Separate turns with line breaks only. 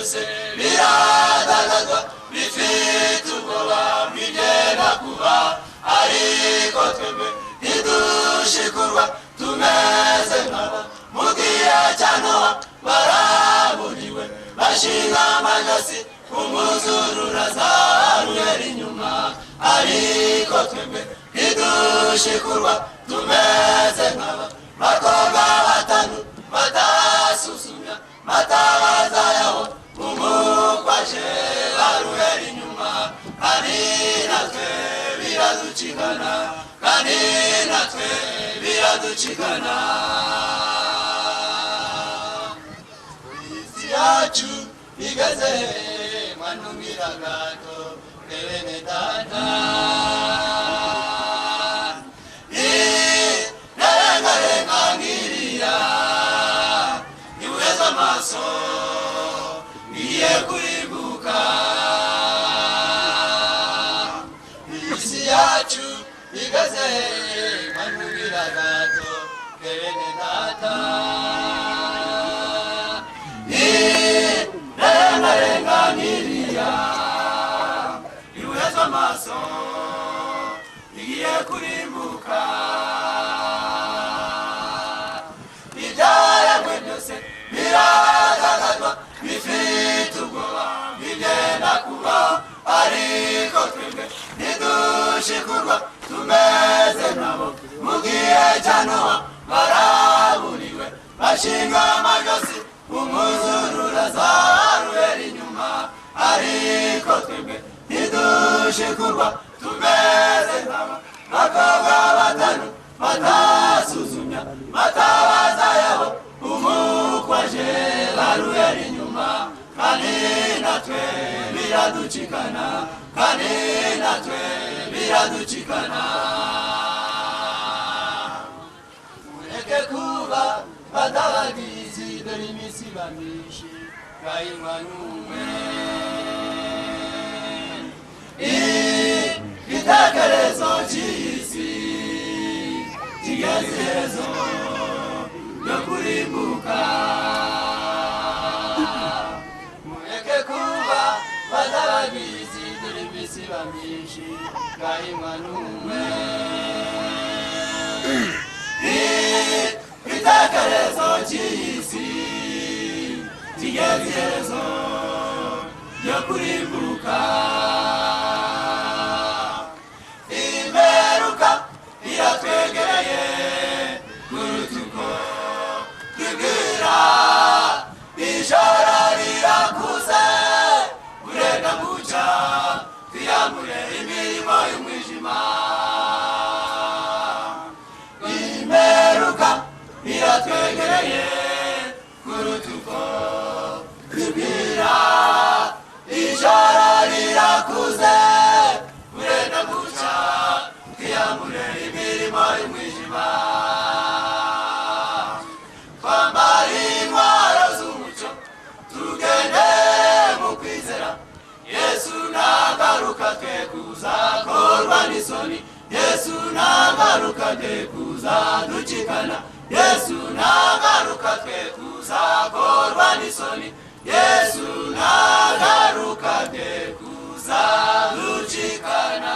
byose biradagazwa bifite ubwoba bigenda kuba ariko twebwe ntidushikurwa tumeze nk'aba mu gihe cya Nowa baraburiwe bashinga amajosi umwuzurura zaruhera inyuma ariko twebwe ntidushikurwa tumeze nk'aba bakobwa batanu batasusumya matabaza yaho umukwaje baruhera inyuma kandi natwe biraducikana kandi natwe biraducikana isi yacu igeze mwanumira gato bene data narengarenga ngiriya niweza amaso ngiye kuribuka isi yacu igeze mwanumira gato bene data narengarenga ngiriya niweza amaso ngiye kuribuka ibyaremwe byose biragaragazwa bifite ubwoba bigenda kuba ariko twebwe ntidushikurwa tumeze nk'abo mu gihe cya Nowa baraburiwe bashinga amajosi umwuzurura zaruhera inyuma ariko twebwe ntidushikurwa tumeze nk'aba bakobwa batanu batasuzumya matabaza yabo umukwaje baruhera inyuma kandi natwe biraducikana kandi natwe biraducikana mureke kuba badabagizi dore iminsi bamyinshi kayinwa n'umwe igitekerezo cy'isi kigezezo yo kurimbuka mureke kuba badabagizi dore iminsi bamyinshi kayinwa n'umwe igitekerezo cy'isi kigezezo yo kurimbuka imeruka iratwegereye kurutuko twibwira ijoro rirakuze urenda guca twiyambure imirimo y'umwijima imeruka iratwegereye kurutuko twibwira ijoro rirakuze urenda guca twiyambure imirimo y'umwijima twambara intwaro z'umuco tugende mu kwizera Yesu nagaruka twe kuzakorwa n'isoni Yesu nagaruka twe kuzaducikana Yesu nagaruka twe kuzakorwa n'isoni Yesu nagaruka twe kuzaducikana